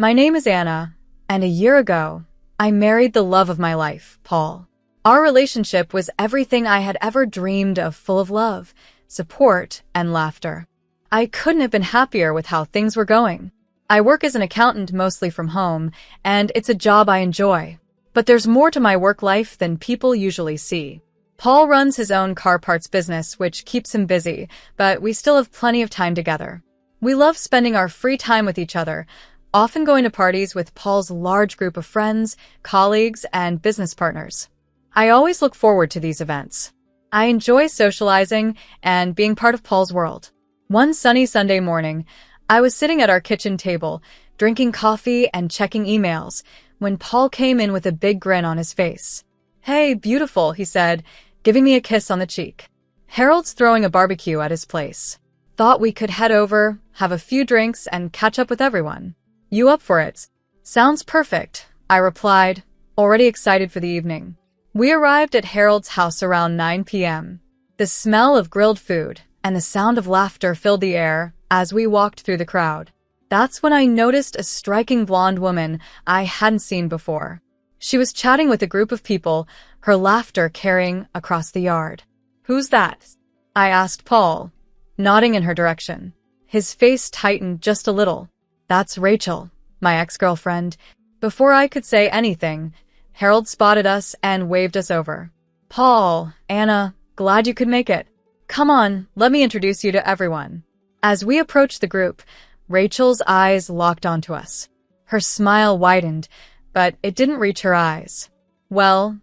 My name is Anna, and a year ago, I married the love of my life, Paul. Our relationship was everything I had ever dreamed of, full of love, support, and laughter. I couldn't have been happier with how things were going. I work as an accountant mostly from home, and it's a job I enjoy. But there's more to my work life than people usually see. Paul runs his own car parts business, which keeps him busy, but we still have plenty of time together. We love spending our free time with each other, often going to parties with Paul's large group of friends, colleagues, and business partners. I always look forward to these events. I enjoy socializing and being part of Paul's world. One sunny Sunday morning, I was sitting at our kitchen table, drinking coffee and checking emails, when Paul came in with a big grin on his face. "Hey, beautiful," he said, giving me a kiss on the cheek. "Harold's throwing a barbecue at his place. Thought we could head over, have a few drinks, and catch up with everyone. You up for it?" "Sounds perfect," I replied, already excited for the evening. We arrived at Harold's house around 9 p.m. The smell of grilled food and the sound of laughter filled the air as we walked through the crowd. That's when I noticed a striking blonde woman I hadn't seen before. She was chatting with a group of people, her laughter carrying across the yard. "Who's that?" I asked Paul, nodding in her direction. His face tightened just a little. "That's Rachel, my ex-girlfriend." Before I could say anything, Harold spotted us and waved us over. "Paul, Anna, glad you could make it. Come on, let me introduce you to everyone." As we approached the group, Rachel's eyes locked onto us. Her smile widened, but it didn't reach her eyes. Well,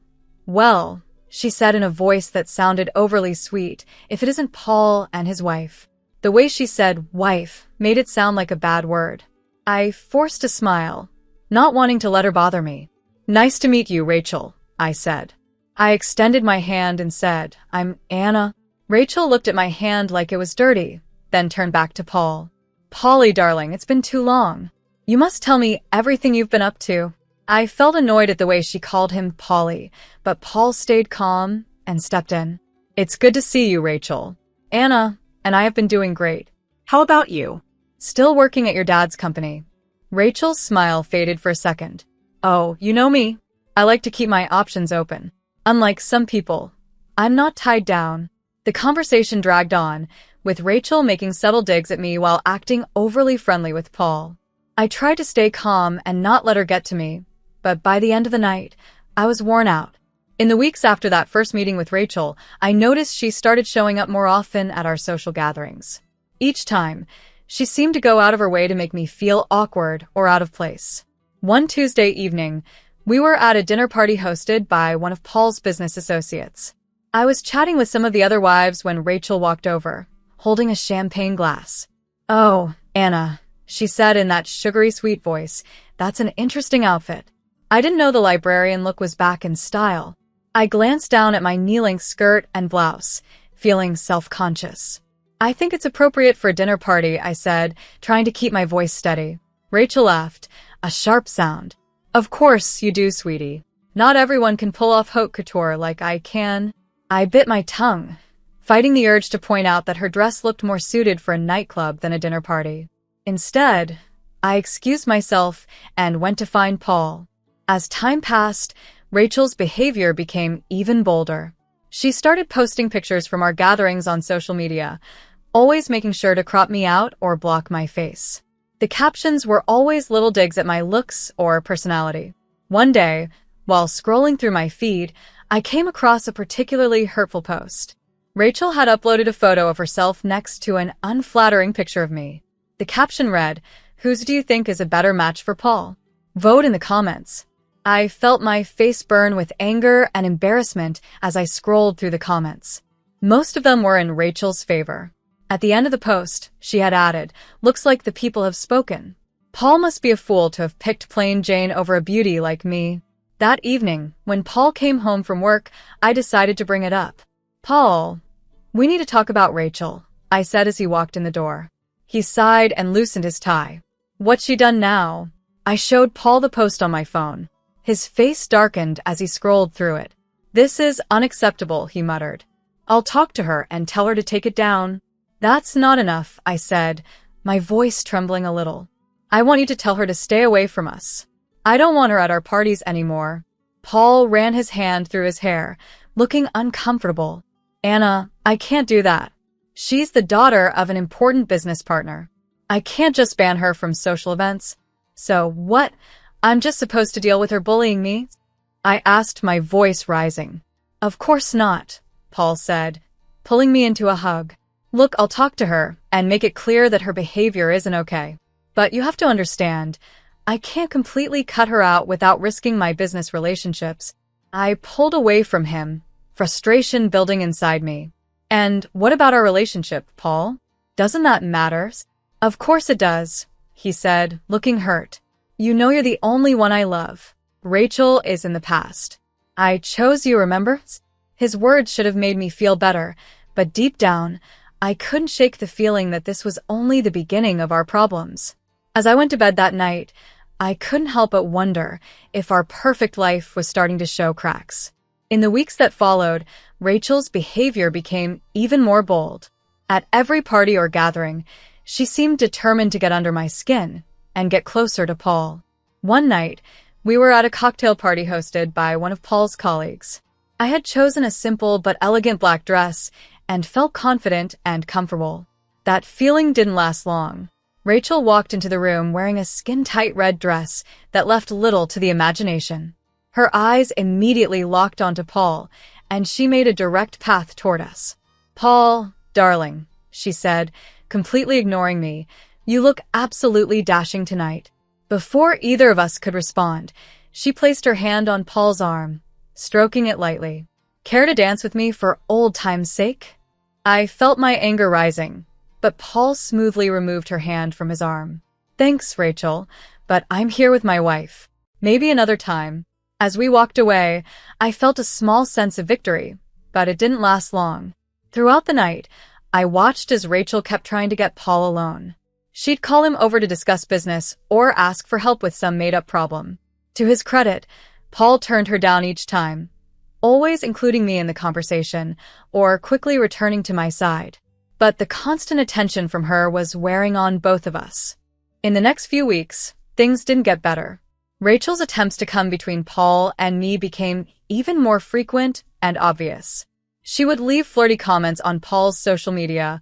she said in a voice that sounded overly sweet, "if it isn't Paul and his wife." The way she said wife made it sound like a bad word. I forced a smile, not wanting to let her bother me. "Nice to meet you, Rachel," I said. I extended my hand and said, "I'm Anna." Rachel looked at my hand like it was dirty, then turned back to Paul. "Polly, darling, it's been too long. You must tell me everything you've been up to." I felt annoyed at the way she called him Polly, but Paul stayed calm and stepped in. "It's good to see you, Rachel. Anna and I have been doing great. How about you? Still working at your dad's company?" Rachel's smile faded for a second. "Oh, you know me. I like to keep my options open. Unlike some people, I'm not tied down." The conversation dragged on, with Rachel making subtle digs at me while acting overly friendly with Paul. I tried to stay calm and not let her get to me, but by the end of the night, I was worn out. In the weeks after that first meeting with Rachel, I noticed she started showing up more often at our social gatherings. Each time, she seemed to go out of her way to make me feel awkward or out of place. One Tuesday evening, we were at a dinner party hosted by one of Paul's business associates. I was chatting with some of the other wives when Rachel walked over, holding a champagne glass. "Oh, Anna," she said in that sugary sweet voice, "that's an interesting outfit." I didn't know the librarian look was back in style. I glanced down at my knee-length skirt and blouse, feeling self-conscious. "I think it's appropriate for a dinner party," I said, trying to keep my voice steady. Rachel laughed, a sharp sound. "Of course you do, sweetie. Not everyone can pull off haute couture like I can." I bit my tongue, fighting the urge to point out that her dress looked more suited for a nightclub than a dinner party. Instead, I excused myself and went to find Paul. As time passed, Rachel's behavior became even bolder. She started posting pictures from our gatherings on social media, always making sure to crop me out or block my face. The captions were always little digs at my looks or personality. One day, while scrolling through my feed, I came across a particularly hurtful post. Rachel had uploaded a photo of herself next to an unflattering picture of me. The caption read, "Whose do you think is a better match for Paul? Vote in the comments." I felt my face burn with anger and embarrassment as I scrolled through the comments. Most of them were in Rachel's favor. At the end of the post, she had added, "Looks like the people have spoken. Paul must be a fool to have picked plain Jane over a beauty like me." That evening, when Paul came home from work, I decided to bring it up. "Paul, we need to talk about Rachel," I said as he walked in the door. He sighed and loosened his tie. "What's she done now?" I showed Paul the post on my phone. His face darkened as he scrolled through it. "This is unacceptable," he muttered. "I'll talk to her and tell her to take it down." "That's not enough," I said, my voice trembling a little. I want you to tell her to stay away from us. I don't want her at our parties anymore." Paul ran his hand through his hair, looking uncomfortable. "Anna, I can't do that. She's the daughter of an important business partner. I can't just ban her from social events." "So what? I'm just supposed to deal with her bullying me?" I asked, my voice rising. "Of course not," Paul said, pulling me into a hug. "Look, I'll talk to her and make it clear that her behavior isn't okay. But you have to understand, I can't completely cut her out without risking my business relationships." I pulled away from him, frustration building inside me. "And what about our relationship, Paul? Doesn't that matter?" "Of course it does," he said, looking hurt. "You know you're the only one I love. Rachel is in the past. I chose you, remember?" His words should have made me feel better, but deep down, I couldn't shake the feeling that this was only the beginning of our problems. As I went to bed that night, I couldn't help but wonder if our perfect life was starting to show cracks. In the weeks that followed, Rachel's behavior became even more bold. At every party or gathering, she seemed determined to get under my skin and get closer to Paul. One night, we were at a cocktail party hosted by one of Paul's colleagues. I had chosen a simple but elegant black dress and felt confident and comfortable. That feeling didn't last long. Rachel walked into the room wearing a skin-tight red dress that left little to the imagination. Her eyes immediately locked onto Paul, and she made a direct path toward us. "Paul, darling," she said, completely ignoring me, "you look absolutely dashing tonight." Before either of us could respond, she placed her hand on Paul's arm, stroking it lightly. "Care to dance with me for old time's sake?" I felt my anger rising, but Paul smoothly removed her hand from his arm. "Thanks, Rachel, but I'm here with my wife. Maybe another time." As we walked away, I felt a small sense of victory, but it didn't last long. Throughout the night, I watched as Rachel kept trying to get Paul alone. She'd call him over to discuss business or ask for help with some made-up problem. To his credit, Paul turned her down each time, always including me in the conversation or quickly returning to my side. But the constant attention from her was wearing on both of us. In the next few weeks, things didn't get better. Rachel's attempts to come between Paul and me became even more frequent and obvious. She would leave flirty comments on Paul's social media,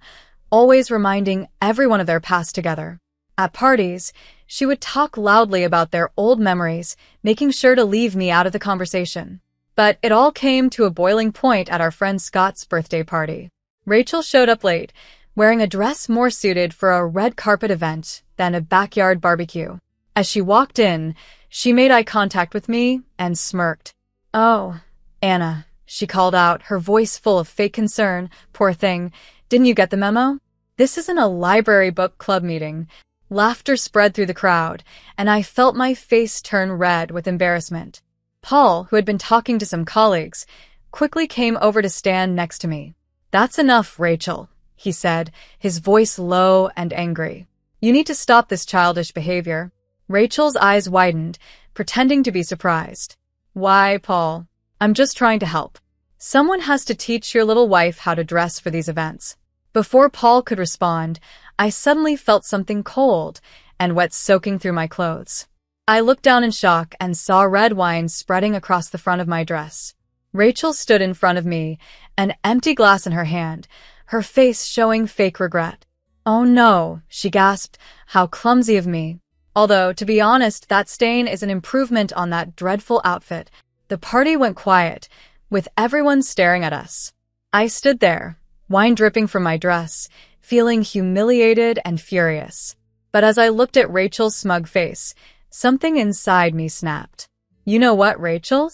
always reminding everyone of their past together. At parties, she would talk loudly about their old memories, making sure to leave me out of the conversation. But it all came to a boiling point at our friend Scott's birthday party. Rachel showed up late, wearing a dress more suited for a red carpet event than a backyard barbecue. As she walked in, she made eye contact with me and smirked. "Oh, Anna," she called out, her voice full of fake concern. "Poor thing. Didn't you get the memo? This isn't a library book club meeting." Laughter spread through the crowd, and I felt my face turn red with embarrassment. Paul, who had been talking to some colleagues, quickly came over to stand next to me. "That's enough, Rachel," he said, his voice low and angry. "You need to stop this childish behavior." Rachel's eyes widened, pretending to be surprised. "Why, Paul? I'm just trying to help. Someone has to teach your little wife how to dress for these events." Before Paul could respond, I suddenly felt something cold and wet soaking through my clothes. I looked down in shock and saw red wine spreading across the front of my dress. Rachel stood in front of me, an empty glass in her hand, her face showing fake regret. "Oh no," she gasped, "how clumsy of me." Although, to be honest, that stain is an improvement on that dreadful outfit. The party went quiet, with everyone staring at us. I stood there, wine dripping from my dress, feeling humiliated and furious. But as I looked at Rachel's smug face, something inside me snapped. "You know what, Rachel?"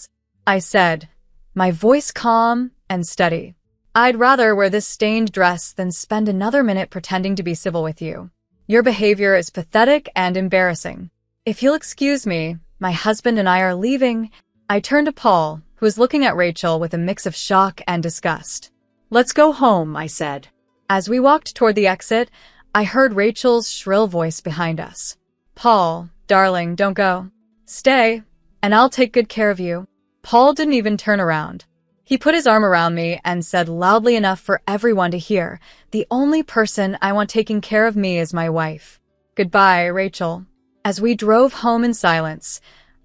I said, my voice calm and steady. "I'd rather wear this stained dress than spend another minute pretending to be civil with you. Your behavior is pathetic and embarrassing. If you'll excuse me, my husband and I are leaving." I turned to Paul, who was looking at Rachel with a mix of shock and disgust. "Let's go home," I said. As we walked toward the exit, I heard Rachel's shrill voice behind us. "Paul, darling, don't go. Stay, and I'll take good care of you." Paul didn't even turn around. He put his arm around me and said loudly enough for everyone to hear, "The only person I want taking care of me is my wife. Goodbye, Rachel." As we drove home in silence,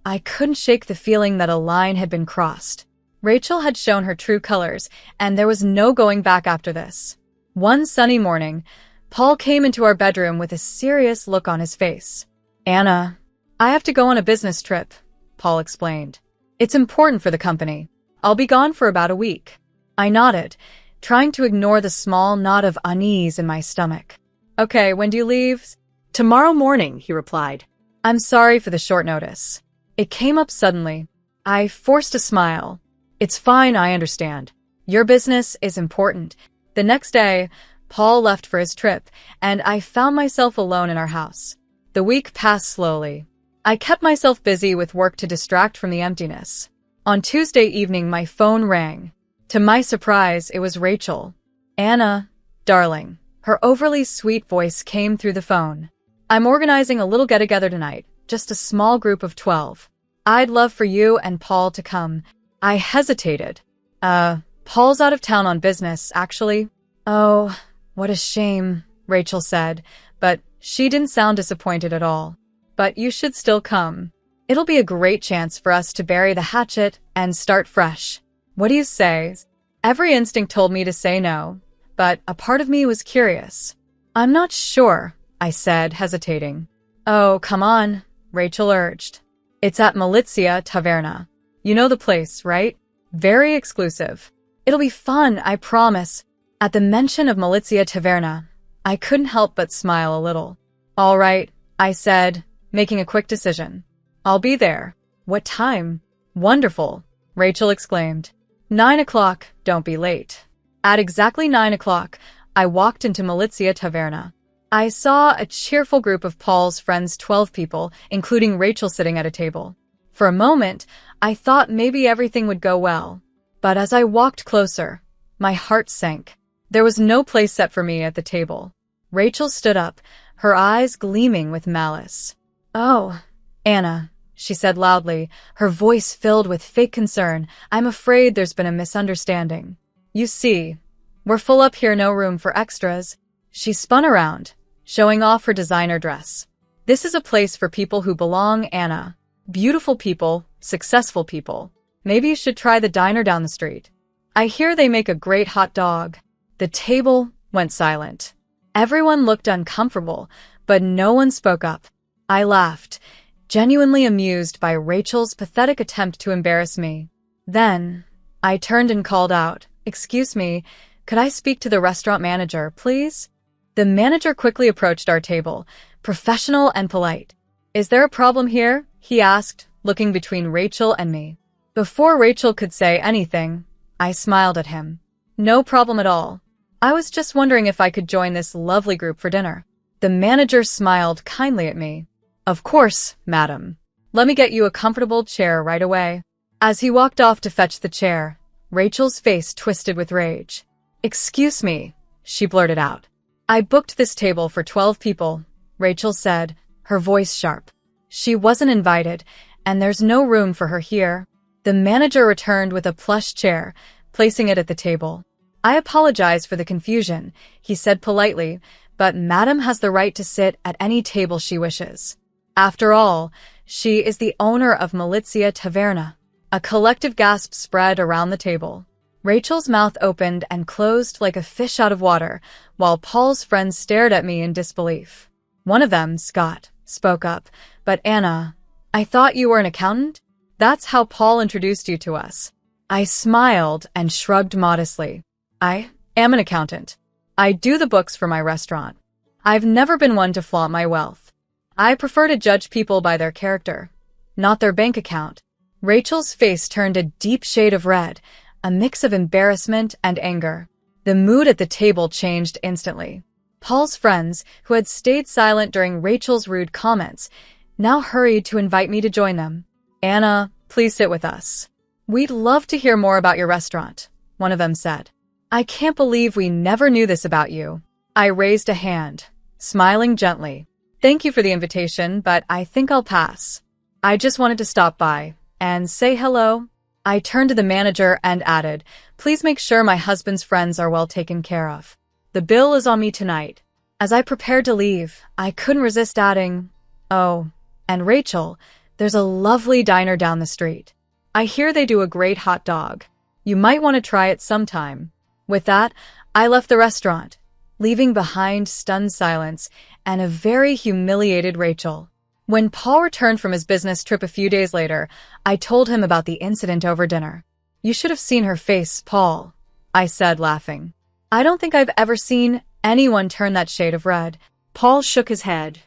I couldn't shake the feeling that a line had been crossed. Rachel had shown her true colors, and there was no going back after this. One sunny morning, Paul came into our bedroom with a serious look on his face. "Anna, I have to go on a business trip," Paul explained. "It's important for the company. I'll be gone for about a week." I nodded, trying to ignore the small knot of unease in my stomach. "Okay, when do you leave?" "Tomorrow morning," he replied. "I'm sorry for the short notice." It came up suddenly. I forced a smile. "It's fine, I understand. Your business is important." The next day, Paul left for his trip, and I found myself alone in our house. The week passed slowly. I kept myself busy with work to distract from the emptiness. On Tuesday evening, my phone rang. To my surprise, it was Rachel. "Anna, darling." Her overly sweet voice came through the phone. "I'm organizing a little get-together tonight, just a small group of 12. I'd love for you and Paul to come." I hesitated. Paul's out of town on business, actually." "Oh, what a shame," Rachel said, but she didn't sound disappointed at all. "But you should still come. It'll be a great chance for us to bury the hatchet and start fresh. What do you say?" Every instinct told me to say no, but a part of me was curious. "I'm not sure," I said, hesitating. "Oh, come on," Rachel urged. "It's at Milizia Taverna. You know the place, right? Very exclusive. It'll be fun, I promise." At the mention of Milizia Taverna, I couldn't help but smile a little. "All right," I said, making a quick decision. "I'll be there." "What time?" "Wonderful," Rachel exclaimed. 9 o'clock, don't be late." At exactly 9 o'clock, I walked into Milizia Taverna. I saw a cheerful group of Paul's friends, 12 people, including Rachel, sitting at a table. For a moment, I thought maybe everything would go well. But as I walked closer, my heart sank. There was no place set for me at the table. Rachel stood up, her eyes gleaming with malice. "Oh, Anna," she said loudly, her voice filled with fake concern. "I'm afraid there's been a misunderstanding. You see, we're full up here, no room for extras." She spun around, showing off her designer dress. "This is a place for people who belong, Anna. Beautiful people, successful people. Maybe you should try the diner down the street. I hear they make a great hot dog." The table went silent. Everyone looked uncomfortable, but no one spoke up. I laughed, genuinely amused by Rachel's pathetic attempt to embarrass me. Then, I turned and called out, "Excuse me, could I speak to the restaurant manager, please?" The manager quickly approached our table, professional and polite. "Is there a problem here?" he asked, looking between Rachel and me. Before Rachel could say anything, I smiled at him. "No problem at all. I was just wondering if I could join this lovely group for dinner." The manager smiled kindly at me. "Of course, madam. Let me get you a comfortable chair right away." As he walked off to fetch the chair, Rachel's face twisted with rage. "Excuse me," she blurted out. "I booked this table for 12 people," Rachel said, her voice sharp. "She wasn't invited, and there's no room for her here." The manager returned with a plush chair, placing it at the table. "I apologize for the confusion," he said politely, "but Madam has the right to sit at any table she wishes. After all, she is the owner of Milizia Taverna." A collective gasp spread around the table. Rachel's mouth opened and closed like a fish out of water, while Paul's friends stared at me in disbelief. One of them, Scott, spoke up, "But Anna, I thought you were an accountant? That's how Paul introduced you to us." I smiled and shrugged modestly. "I am an accountant. I do the books for my restaurant. I've never been one to flaunt my wealth. I prefer to judge people by their character, not their bank account." Rachel's face turned a deep shade of red, a mix of embarrassment and anger. The mood at the table changed instantly. Paul's friends, who had stayed silent during Rachel's rude comments, now hurried to invite me to join them. "Anna, please sit with us. We'd love to hear more about your restaurant," one of them said. "I can't believe we never knew this about you." I raised a hand, smiling gently. "Thank you for the invitation, but I think I'll pass. I just wanted to stop by and say hello." I turned to the manager and added, "Please make sure my husband's friends are well taken care of. The bill is on me tonight." As I prepared to leave, I couldn't resist adding, "Oh, And Rachel, there's a lovely diner down the street. I hear they do a great hot dog. You might want to try it sometime. With that, I left the restaurant, leaving behind stunned silence and a very humiliated Rachel. When Paul returned from his business trip a few days later, I told him about the incident over dinner. You should have seen her face, Paul, I said, laughing. I don't think I've ever seen anyone turn that shade of red. Paul shook his head,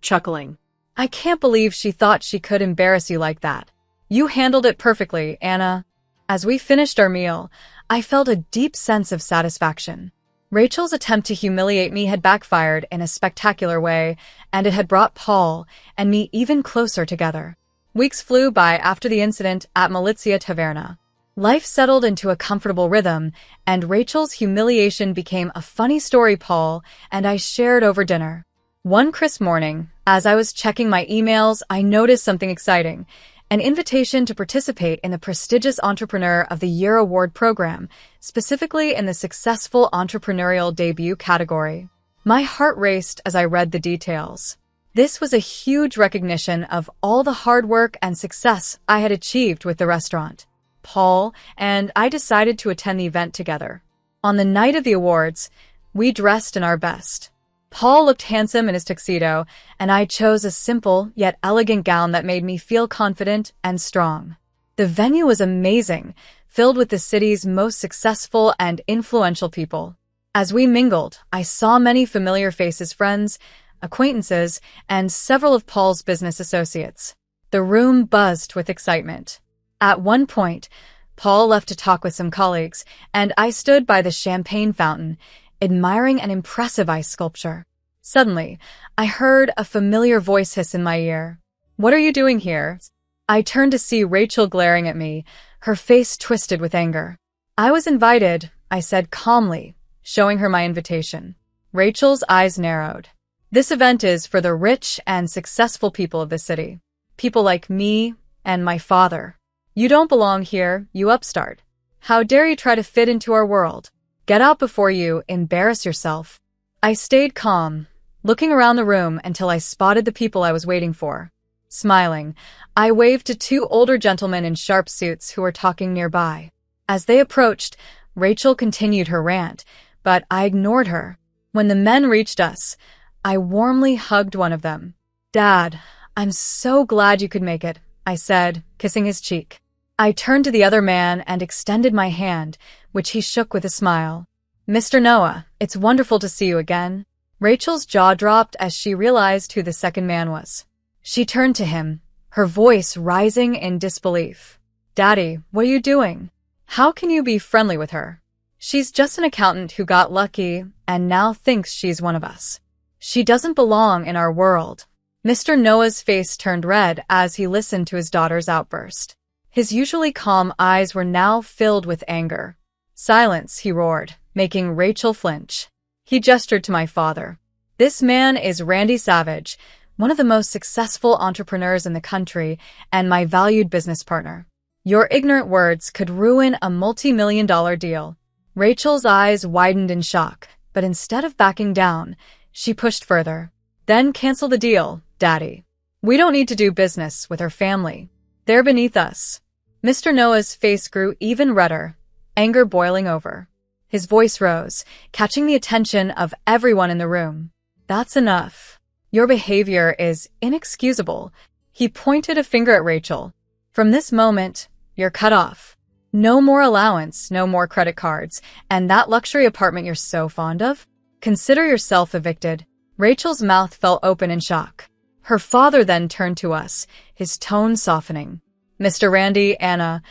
chuckling. I can't believe she thought she could embarrass you like that. You handled it perfectly, Anna. As we finished our meal, I felt a deep sense of satisfaction. Rachel's attempt to humiliate me had backfired in a spectacular way, and it had brought Paul and me even closer together. Weeks flew by after the incident at Malizia Taverna. Life settled into a comfortable rhythm, and Rachel's humiliation became a funny story Paul and I shared over dinner. One crisp morning, as I was checking my emails, I noticed something exciting. An invitation to participate in the prestigious Entrepreneur of the Year Award program, specifically in the Successful Entrepreneurial Debut category. My heart raced as I read the details. This was a huge recognition of all the hard work and success I had achieved with the restaurant. Paul and I decided to attend the event together. On the night of the awards, we dressed in our best. Paul looked handsome in his tuxedo, and I chose a simple yet elegant gown that made me feel confident and strong. The venue was amazing, filled with the city's most successful and influential people. As we mingled, I saw many familiar faces, friends, acquaintances, and several of Paul's business associates. The room buzzed with excitement. At one point, Paul left to talk with some colleagues, and I stood by the champagne fountain, admiring an impressive ice sculpture. Suddenly, I heard a familiar voice hiss in my ear. What are you doing here? I turned to see Rachel glaring at me, her face twisted with anger. I was invited, I said calmly, showing her my invitation. Rachel's eyes narrowed. This event is for the rich and successful people of the city. People like me and my father. You don't belong here, you upstart. How dare you try to fit into our world? Get out before you embarrass yourself. I stayed calm, looking around the room until I spotted the people I was waiting for. Smiling, I waved to two older gentlemen in sharp suits who were talking nearby. As they approached, Rachel continued her rant, but I ignored her. When the men reached us, I warmly hugged one of them. Dad, I'm so glad you could make it, I said, kissing his cheek. I turned to the other man and extended my hand, which he shook with a smile. Mr. Noah, it's wonderful to see you again. Rachel's jaw dropped as she realized who the second man was. She turned to him, her voice rising in disbelief. Daddy, what are you doing? How can you be friendly with her? She's just an accountant who got lucky and now thinks she's one of us. She doesn't belong in our world. Mr. Noah's face turned red as he listened to his daughter's outburst. His usually calm eyes were now filled with anger. Silence, he roared, making Rachel flinch. He gestured to my father. This man is Randy Savage, one of the most successful entrepreneurs in the country and my valued business partner. Your ignorant words could ruin a multi-million-dollar deal. Rachel's eyes widened in shock, but instead of backing down, she pushed further. Then cancel the deal, Daddy. We don't need to do business with her family. They're beneath us. Mr. Noah's face grew even redder, anger boiling over. His voice rose, catching the attention of everyone in the room. That's enough. Your behavior is inexcusable. He pointed a finger at Rachel. From this moment, you're cut off. No more allowance, no more credit cards, and that luxury apartment you're so fond of? Consider yourself evicted. Rachel's mouth fell open in shock. Her father then turned to us, his tone softening. Mr. Randy, Anna,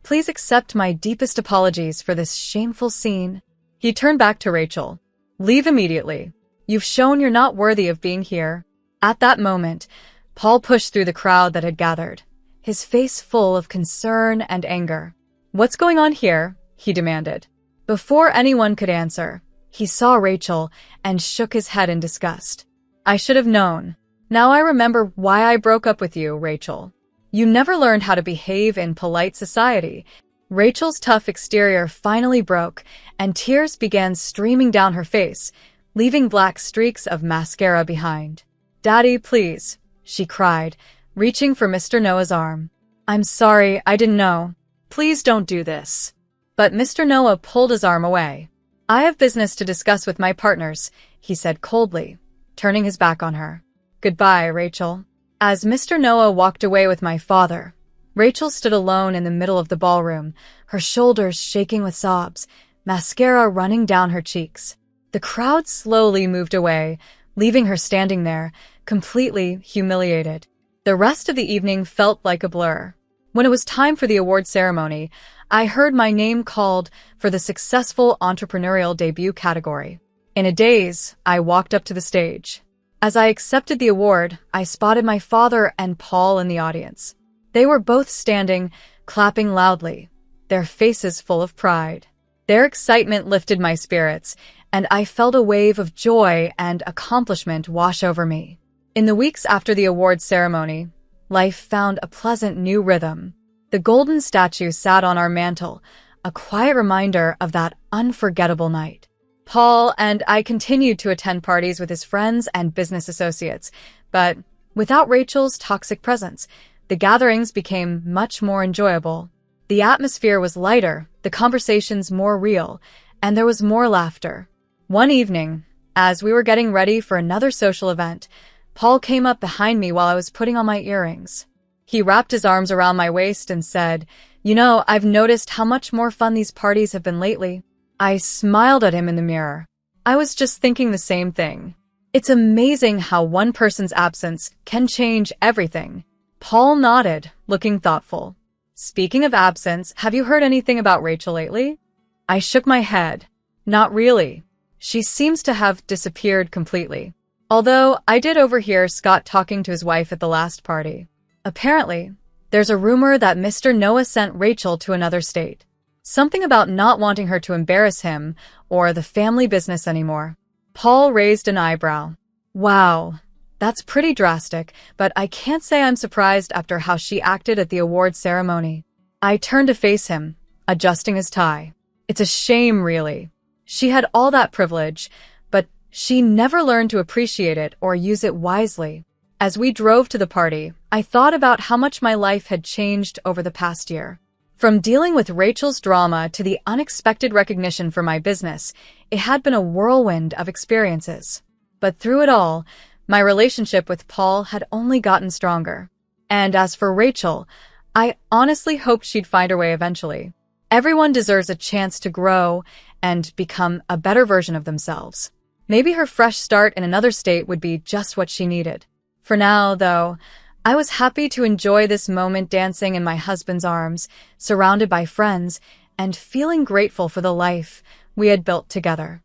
please accept my deepest apologies for this shameful scene. He turned back to Rachel. Leave immediately. You've shown you're not worthy of being here. At that moment, Paul pushed through the crowd that had gathered, his face full of concern and anger. What's going on here? He demanded. Before anyone could answer, he saw Rachel and shook his head in disgust. I should have known. Now I remember why I broke up with you, Rachel. You never learned how to behave in polite society. Rachel's tough exterior finally broke, and tears began streaming down her face, leaving black streaks of mascara behind. Daddy, please, she cried, reaching for Mr. Noah's arm. "I'm sorry, I didn't know." Please don't do this. But Mr. Noah pulled his arm away. "I have business to discuss with my partners," he said coldly, turning his back on her. "Goodbye, Rachel." As Mr. Noah walked away with my father, Rachel stood alone in the middle of the ballroom, her shoulders shaking with sobs, mascara running down her cheeks. The crowd slowly moved away, leaving her standing there, completely humiliated. The rest of the evening felt like a blur. When it was time for the award ceremony, I heard my name called for the Successful Entrepreneurial Debut category. In a daze, I walked up to the stage. As I accepted the award, I spotted my father and Paul in the audience. They were both standing, clapping loudly, their faces full of pride. Their excitement lifted my spirits, and I felt a wave of joy and accomplishment wash over me. In the weeks after the award ceremony, life found a pleasant new rhythm. The golden statue sat on our mantel, a quiet reminder of that unforgettable night. Paul and I continued to attend parties with his friends and business associates, but without Rachel's toxic presence, the gatherings became much more enjoyable. The atmosphere was lighter, the conversations more real, and there was more laughter. One evening, as we were getting ready for another social event, Paul came up behind me while I was putting on my earrings. He wrapped his arms around my waist and said, "You know, I've noticed how much more fun these parties have been lately." I smiled at him in the mirror. I was just thinking the same thing. It's amazing how one person's absence can change everything. Paul nodded, looking thoughtful. "Speaking of absence, have you heard anything about Rachel lately?" I shook my head. "Not really. She seems to have disappeared completely. Although I did overhear Scott talking to his wife at the last party. Apparently, there's a rumor that Mr. Noah sent Rachel to another state. Something about not wanting her to embarrass him or the family business anymore." Paul raised an eyebrow. "Wow, that's pretty drastic, but I can't say I'm surprised after how she acted at the award ceremony." I turned to face him, adjusting his tie. "It's a shame, really. She had all that privilege, but she never learned to appreciate it or use it wisely." As we drove to the party, I thought about how much my life had changed over the past year. From dealing with Rachel's drama to the unexpected recognition for my business, it had been a whirlwind of experiences. But through it all, my relationship with Paul had only gotten stronger. And as for Rachel, I honestly hoped she'd find her way eventually. Everyone deserves a chance to grow and become a better version of themselves. Maybe her fresh start in another state would be just what she needed. For now, though, I was happy to enjoy this moment dancing in my husband's arms, surrounded by friends, and feeling grateful for the life we had built together.